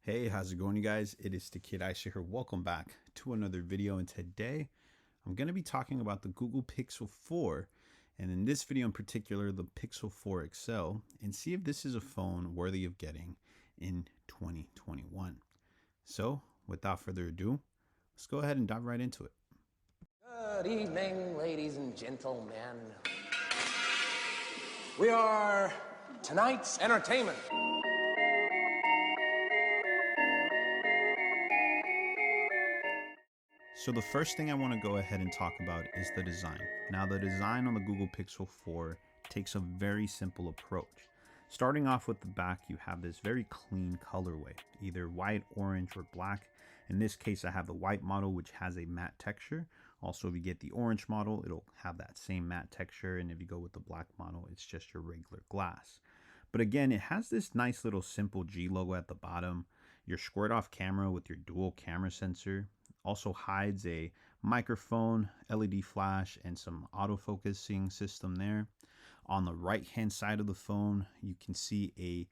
Hey, how's it going, you guys? It is the Kid Aisha here. Welcome back to another video, and today I'm going to be talking about the Google Pixel 4, and in this video in particular, the Pixel 4 XL, and see if this is a phone worthy of getting in 2021. So, without further ado, let's go ahead and dive right into it. Good evening, ladies and gentlemen. We are tonight's entertainment. So the first thing I want to go ahead and talk about is the design. Now the design on the Google Pixel 4 takes a very simple approach. Starting off with the back, you have this very clean colorway, either white, orange, or black. In this case, I have the white model, which has a matte texture. Also, if you get the orange model, it'll have that same matte texture. And if you go with the black model, it's just your regular glass. But again, it has this nice little simple G logo at the bottom, your squared off camera with your dual camera sensor. Also hides a microphone, LED flash, and some autofocusing system there. On the right hand side of the phone, you can see a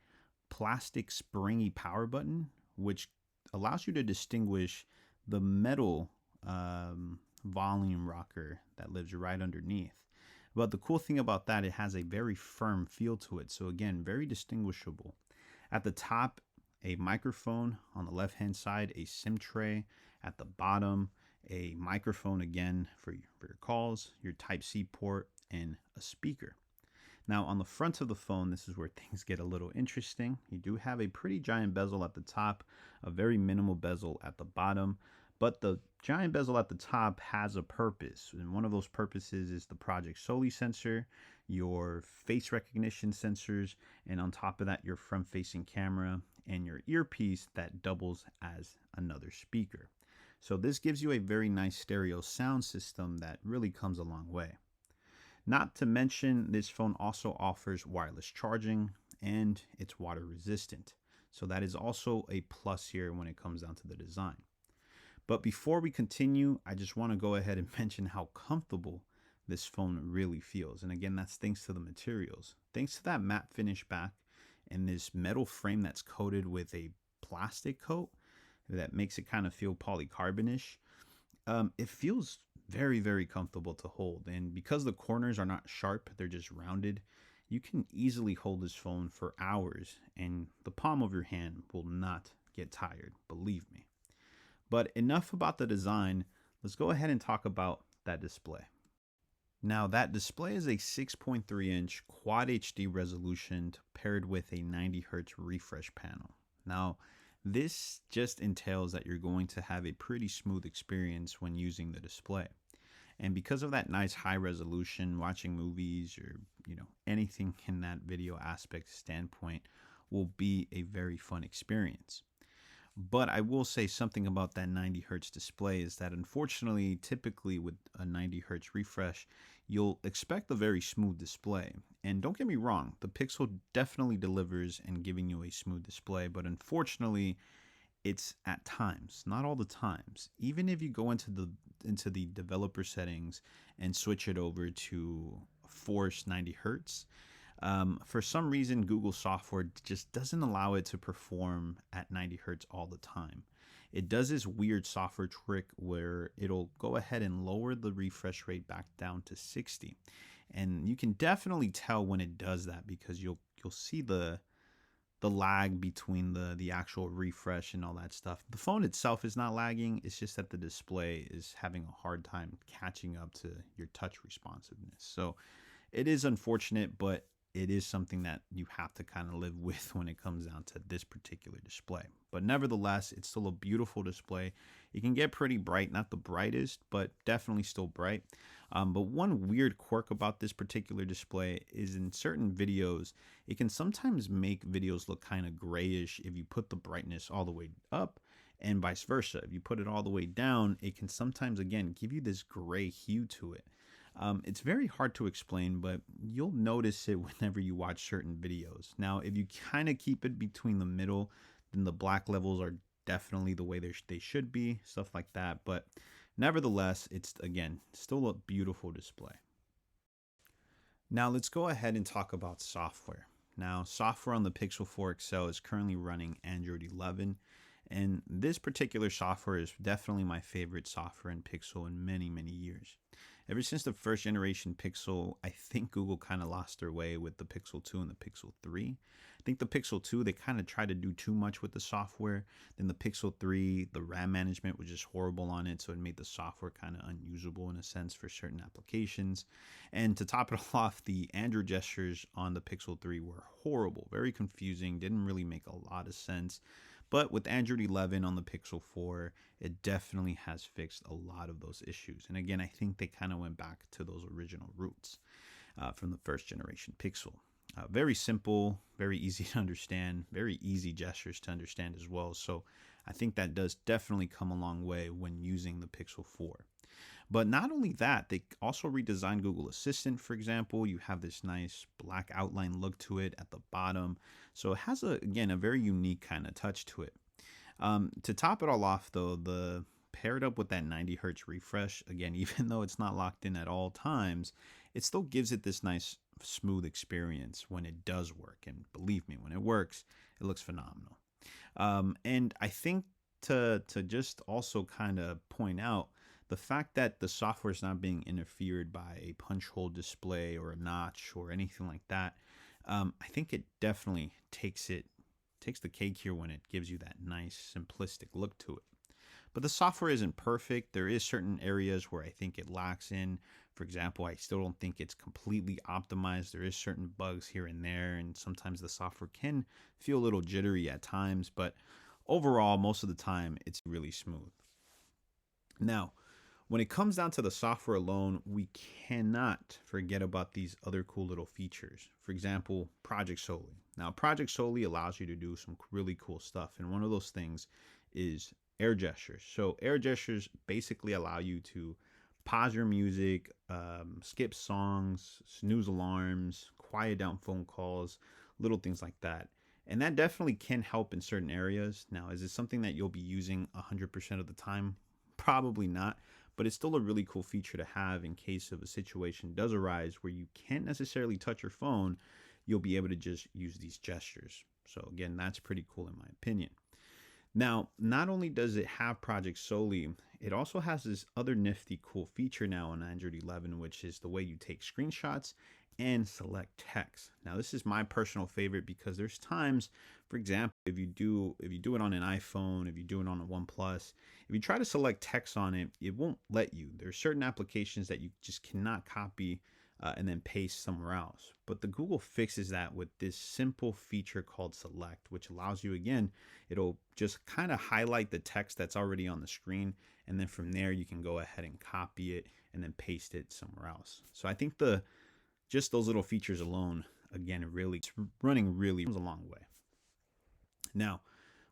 plastic springy power button, which allows you to distinguish the metal volume rocker that lives right underneath. But the cool thing about that, it has a very firm feel to it. So again, very distinguishable. At the top, a microphone. On the left hand side, a SIM tray. At the bottom, a microphone again for your calls, your Type-C port, and a speaker. Now on the front of the phone, this is where things get a little interesting. You do have a pretty giant bezel at the top, a very minimal bezel at the bottom, but the giant bezel at the top has a purpose, and one of those purposes is the Project Soli sensor, your face recognition sensors, and on top of that, your front-facing camera and your earpiece that doubles as another speaker. So this gives you a very nice stereo sound system that really comes a long way. Not to mention, this phone also offers wireless charging and it's water resistant. So that is also a plus here when it comes down to the design. But before we continue, I just want to go ahead and mention how comfortable this phone really feels. And again, that's thanks to the materials. Thanks to that matte finish back and this metal frame that's coated with a plastic coat that makes it kind of feel polycarbonish. It feels very, very comfortable to hold. And because the corners are not sharp, they're just rounded, you can easily hold this phone for hours and the palm of your hand will not get tired, believe me. But enough about the design. Let's go ahead and talk about that display. Now that display is a 6.3 inch Quad HD resolution paired with a 90 Hz refresh panel. Now this just entails that you're going to have a pretty smooth experience when using the display. And because of that nice high resolution, watching movies or anything in that video aspect standpoint will be a very fun experience. But I will say something about that 90 hertz display is that unfortunately, typically with a 90 hertz refresh, you'll expect a very smooth display. And don't get me wrong, the Pixel definitely delivers in giving you a smooth display, but unfortunately, it's at times, not all the times. Even if you go into the developer settings and switch it over to force 90 hertz, for some reason, Google software just doesn't allow it to perform at 90 hertz all the time. It does this weird software trick where it'll go ahead and lower the refresh rate back down to 60. And you can definitely tell when it does that because you'll see the lag between the actual refresh and all that stuff. The phone itself is not lagging, it's just that the display is having a hard time catching up to your touch responsiveness. So it is unfortunate, but it is something that you have to kind of live with when it comes down to this particular display. But nevertheless, it's still a beautiful display. It can get pretty bright, not the brightest, but definitely still bright. But one weird quirk about this particular display is in certain videos, it can sometimes make videos look kind of grayish if you put the brightness all the way up, and vice versa. If you put it all the way down, it can sometimes, again, give you this gray hue to it. It's very hard to explain, but you'll notice it whenever you watch certain videos. Now, if you kind of keep it between the middle, then the black levels are definitely the way they should be, stuff like that. But nevertheless, it's, again, still a beautiful display. Now, let's go ahead and talk about software. Now, software on the Pixel 4 XL is currently running Android 11, and this particular software is definitely my favorite software in Pixel in many, many years. Ever since the first generation Pixel, I think Google kind of lost their way with the Pixel 2 and the Pixel 3. I think the Pixel 2, they kind of tried to do too much with the software. Then the Pixel 3, the RAM management was just horrible on it, so it made the software kind of unusable in a sense for certain applications. And to top it all off, the Android gestures on the Pixel 3 were horrible, very confusing, didn't really make a lot of sense. But with Android 11 on the Pixel 4, it definitely has fixed a lot of those issues. And again, I think they kind of went back to those original roots from the first generation Pixel. Very simple, very easy to understand, very easy gestures to understand as well. So I think that does definitely come a long way when using the Pixel 4. But not only that, they also redesigned Google Assistant, for example. You have this nice black outline look to it at the bottom. So it has, again, a very unique kind of touch to it. To top it all off, though, the paired up with that 90 hertz refresh, again, even though it's not locked in at all times, it still gives it this nice smooth experience when it does work. And believe me, when it works, it looks phenomenal. And I think to just also kind of point out, the fact that the software is not being interfered by a punch hole display or a notch or anything like that, I think it definitely takes the cake here when it gives you that nice simplistic look to it. But the software isn't perfect. There is certain areas where I think it lacks in. For example, I still don't think it's completely optimized. There is certain bugs here and there, and sometimes the software can feel a little jittery at times, but overall, most of the time, it's really smooth. Now, when it comes down to the software alone, we cannot forget about these other cool little features. For example, Project Soli. Now, Project Soli allows you to do some really cool stuff. And one of those things is air gestures. So air gestures basically allow you to pause your music, skip songs, snooze alarms, quiet down phone calls, little things like that. And that definitely can help in certain areas. Now, is it something that you'll be using 100% of the time? Probably not. But it's still a really cool feature to have in case of a situation does arise where you can't necessarily touch your phone. You'll be able to just use these gestures. So again, that's pretty cool in my opinion. Now, not only does it have Project Soli, it also has this other nifty cool feature now on Android 11, which is the way you take screenshots and select text. Now, this is my personal favorite because there's times, for example, if you do it on an iPhone, if you do it on a OnePlus, if you try to select text on it, it won't let you. There are certain applications that you just cannot copy and then paste somewhere else. But the Google fixes that with this simple feature called Select, which allows you, again, it'll just kind of highlight the text that's already on the screen. And then from there, you can go ahead and copy it and then paste it somewhere else. So I think just those little features alone, again, it's running really a long way. Now,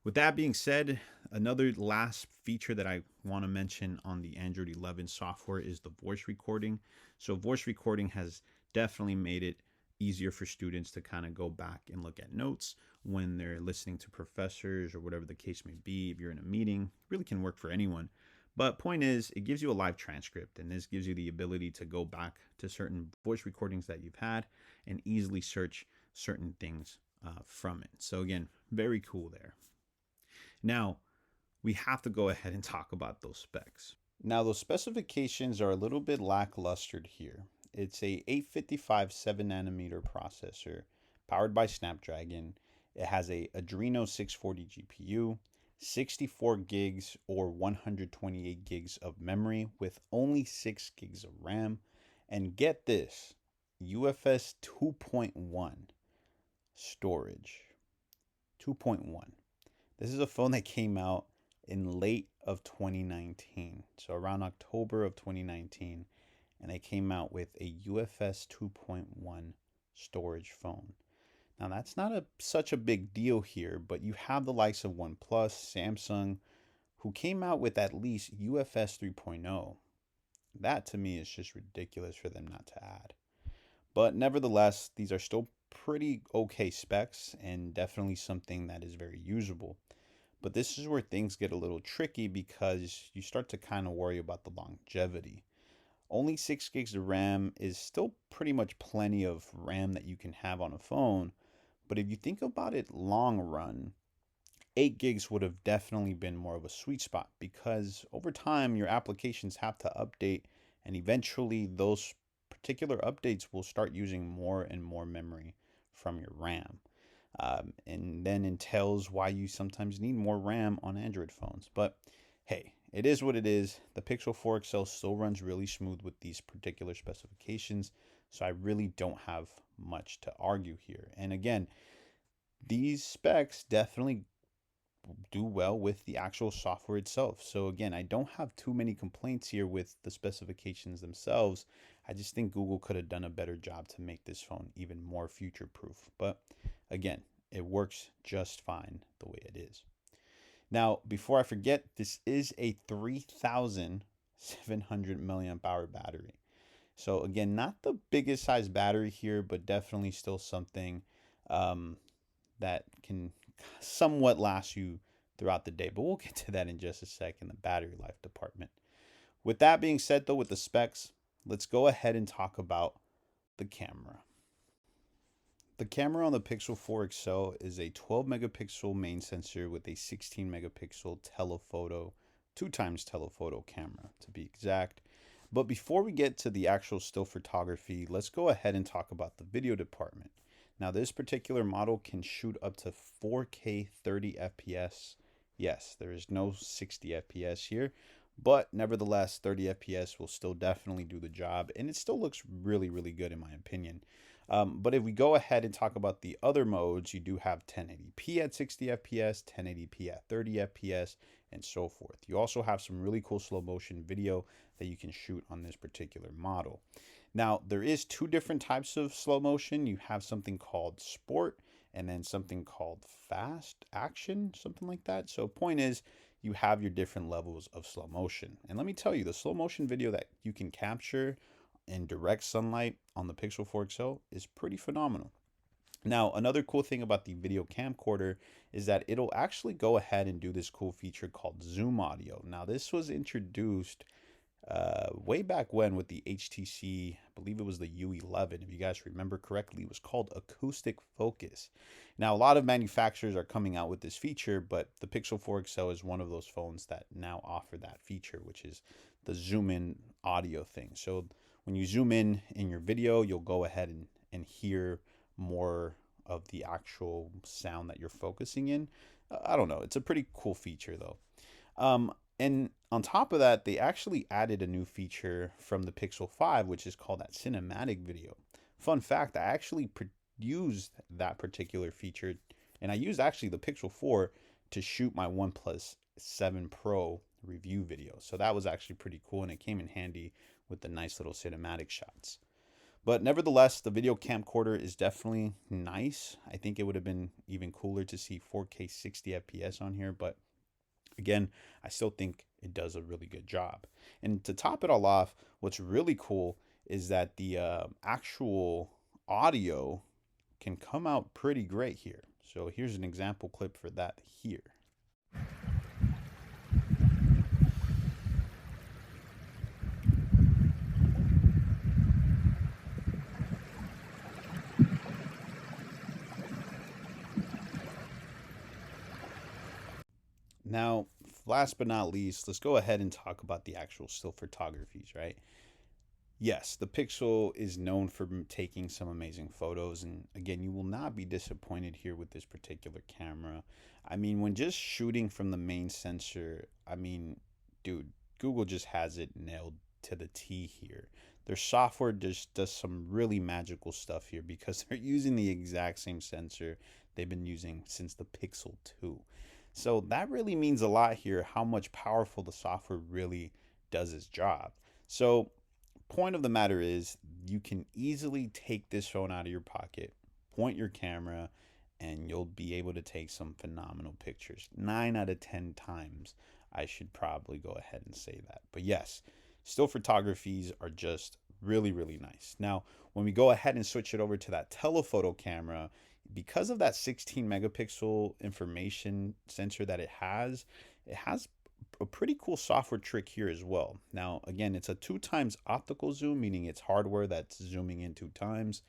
with that being said, another last feature that I want to mention on the Android 11 software is the voice recording. So voice recording has definitely made it easier for students to kind of go back and look at notes when they're listening to professors or whatever the case may be. If you're in a meeting, it really can work for anyone. But point is, it gives you a live transcript, and this gives you the ability to go back to certain voice recordings that you've had and easily search certain things from it. So again, very cool there. Now, we have to go ahead and talk about those specs. Now, those specifications are a little bit lackluster here. It's a 855 7nm processor powered by Snapdragon. It has a Adreno 640 GPU, 64 gigs or 128 gigs of memory with only 6 gigs of RAM. And get this, UFS 2.1 storage. 2.1. This is a phone that came out in late of 2019, so around October of 2019, and they came out with a UFS 2.1 storage phone. Now, that's not such a big deal here, but you have the likes of OnePlus, Samsung, who came out with at least UFS 3.0. That, to me, is just ridiculous for them not to add. But nevertheless, these are still pretty okay specs and definitely something that is very usable. But this is where things get a little tricky because you start to kind of worry about the longevity. Only 6 gigs of RAM is still pretty much plenty of RAM that you can have on a phone, But if you think about it long run, 8 gigs would have definitely been more of a sweet spot, because over time your applications have to update, and eventually those particular updates will start using more and more memory from your RAM. And then entails why you sometimes need more RAM on Android phones. But hey, it is what it is. The Pixel 4 XL still runs really smooth with these particular specifications, so I really don't have much to argue here. And again, these specs definitely do well with the actual software itself. So again, I don't have too many complaints here with the specifications themselves. I just think Google could have done a better job to make this phone even more future proof. But again, it works just fine the way it is. Now, before I forget, this is a 3,700 milliamp hour battery. So again, not the biggest size battery here, but definitely still something that can somewhat last you throughout the day. But we'll get to that in just a sec in the battery life department. With that being said, though, with the specs, let's go ahead and talk about the camera. The camera on the Pixel 4 XL is a 12 megapixel main sensor with a 16 megapixel telephoto, 2x telephoto camera to be exact. But before we get to the actual still photography, let's go ahead and talk about the video department. Now, this particular model can shoot up to 4K 30 FPS. Yes, there is no 60 FPS here, but nevertheless, 30 FPS will still definitely do the job, and it still looks really, really good in my opinion. But if we go ahead and talk about the other modes, you do have 1080p at 60 FPS, 1080p at 30 FPS, and so forth. You also have some really cool slow motion video that you can shoot on this particular model. Now, there is two different types of slow motion. You have something called sport and then something called fast action, something like that. So point is, you have your different levels of slow motion. And let me tell you, the slow motion video that you can capture in direct sunlight on the Pixel 4 XL is pretty phenomenal. Now, another cool thing about the video camcorder is that it'll actually go ahead and do this cool feature called zoom audio. Now, this was introduced way back when with the HTC, I believe it was the U11, if you guys remember correctly. It was called acoustic focus. Now, a lot of manufacturers are coming out with this feature, but the Pixel 4 XL is one of those phones that now offer that feature, which is the zoom in audio thing. So when you zoom in your video, you'll go ahead and hear more of the actual sound that you're focusing in. I don't know. It's a pretty cool feature though. And on top of that, they actually added a new feature from the Pixel 5, which is called that cinematic video. Fun fact, I actually used that particular feature, and I used actually the Pixel 4 to shoot my OnePlus 7 Pro review video. So that was actually pretty cool, and it came in handy with the nice little cinematic shots. But nevertheless, the video camcorder is definitely nice. I think it would have been even cooler to see 4K 60 FPS on here, but again, I still think it does a really good job. And to top it all off, what's really cool is that the actual audio can come out pretty great here. So here's an example clip for that here. Now, last but not least, let's go ahead and talk about the actual still photographies, right? Yes, the Pixel is known for taking some amazing photos, and again, you will not be disappointed here with this particular camera. I mean, when just shooting from the main sensor, I mean, dude, Google just has it nailed to the T here. Their software just does some really magical stuff here because they're using the exact same sensor they've been using since the Pixel 2. So that really means a lot here, how much powerful the software really does its job. So point of the matter is, you can easily take this phone out of your pocket, point your camera, and you'll be able to take some phenomenal pictures. 9 out of 10 times, I should probably go ahead and say that. But yes, still photographies are just really, really nice. Now, when we go ahead and switch it over to that telephoto camera, because of that 16 megapixel information sensor that it has a pretty cool software trick here as well. Now, again, it's a 2x optical zoom, meaning it's hardware that's zooming in 2 times,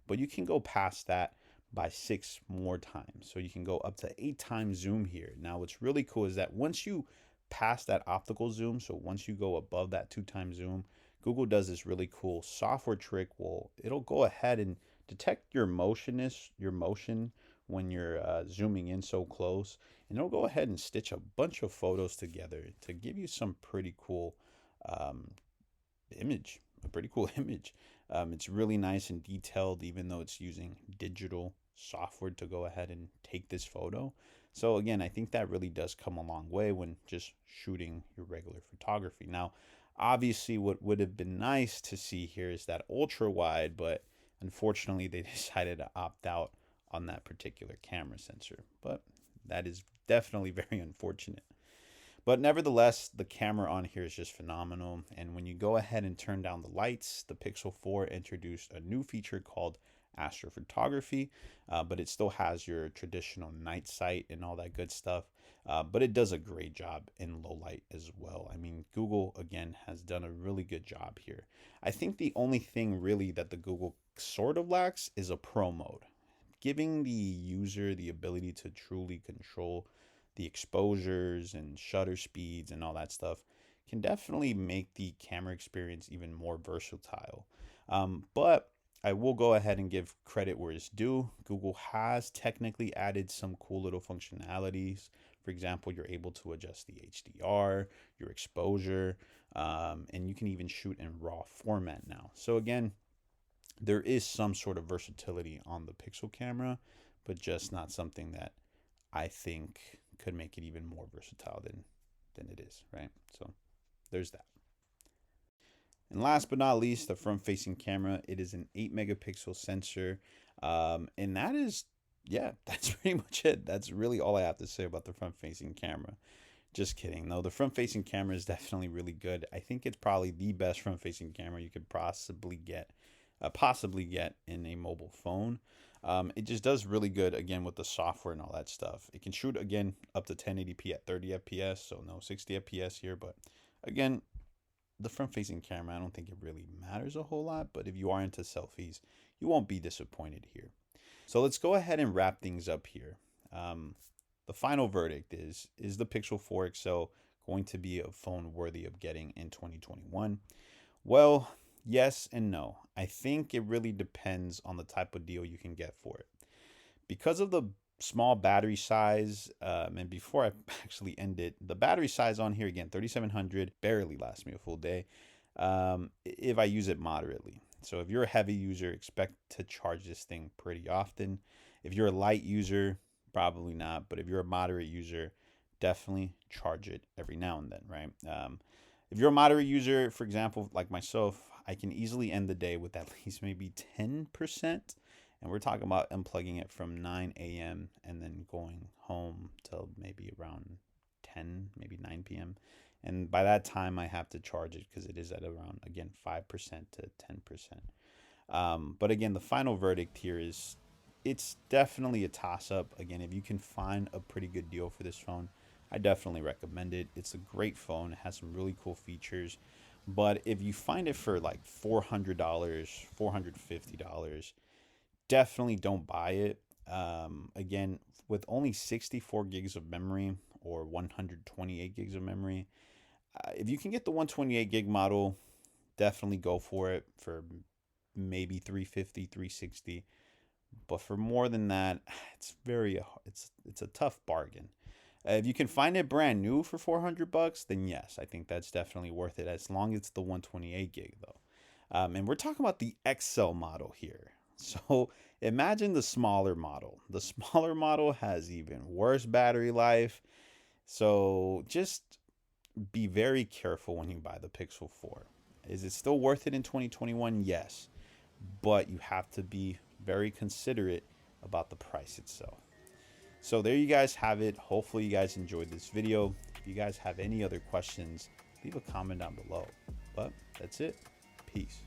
but you can go past that by 6 more times. So you can go up to 8 times zoom here. Now what's really cool is that once you pass that optical zoom, so once you go above that 2 times zoom, Google does this really cool software trick. It'll go ahead and detect your motion when you're zooming in so close, and it'll go ahead and stitch a bunch of photos together to give you some pretty cool image, a pretty cool image. It's really nice and detailed, even though it's using digital software to go ahead and take this photo. So again, I think that really does come a long way when just shooting your regular photography. Now, obviously what would have been nice to see here is that ultra wide, but unfortunately they decided to opt out on that particular camera sensor. But that is definitely very unfortunate. But nevertheless, the camera on here is just phenomenal. And when you go ahead and turn down the lights, the Pixel 4 introduced a new feature called astrophotography, but it still has your traditional night sight and all that good stuff. But it does a great job in low light as well. I mean, Google, again, has done a really good job here. I think the only thing really that the Google sort of lacks is a pro mode, giving the user the ability to truly control the exposures and shutter speeds and all that stuff can definitely make the camera experience even more versatile. But I will go ahead and give credit where it's due. Google has technically added some cool little functionalities. For example, you're able to adjust the HDR, your exposure, and you can even shoot in RAW format now. So again, there is some sort of versatility on the Pixel camera, but just not something that I think could make it even more versatile than it is, right? So there's that. And last but not least, the front-facing camera. It is an 8 megapixel sensor, and that is, yeah, that's pretty much it. That's really all I have to say about the front-facing camera. Just kidding. No, the front-facing camera is definitely really good. I think it's probably the best front-facing camera you could possibly get in a mobile phone. It just does really good, again, with the software and all that stuff. It can shoot, again, up to 1080p at 30 FPS, so no 60 FPS here. But again, the front-facing camera, I don't think it really matters a whole lot. But if you are into selfies, you won't be disappointed here. So let's go ahead and wrap things up here. The final verdict is the Pixel 4 XL going to be a phone worthy of getting in 2021? Well, yes and no. I think it really depends on the type of deal you can get for it. Because of the small battery size, and before I actually end it, the battery size on here, again, 3700, barely lasts me a full day if I use it moderately. So if you're a heavy user, expect to charge this thing pretty often. If you're a light user, probably not. But if you're a moderate user, definitely charge it every now and then, right? If you're a moderate user, for example, like myself, I can easily end the day with at least maybe 10%. And we're talking about unplugging it from 9 a.m. and then going home till maybe around 10, maybe 9 p.m. And by that time, I have to charge it because it is at around, again, 5% to 10%. But again, the final verdict here is it's definitely a toss-up. Again, if you can find a pretty good deal for this phone, I definitely recommend it. It's a great phone. It has some really cool features. But if you find it for like $400, $450, definitely don't buy it. Again, with only 64 gigs of memory or 128 gigs of memory, if you can get the 128 gig model, definitely go for it for maybe $350, $360. But for more than that, it's a tough bargain. If you can find it brand new for $400, then yes, I think that's definitely worth it, as long as it's the 128 gig though. And we're talking about the XL model here. So imagine the smaller model. The smaller model has even worse battery life. So just be very careful when you buy the Pixel 4. Is it still worth it in 2021? Yes. But you have to be very considerate about the price itself. So there you guys have it. Hopefully you guys enjoyed this video. If you guys have any other questions, leave a comment down below. But that's it. Peace.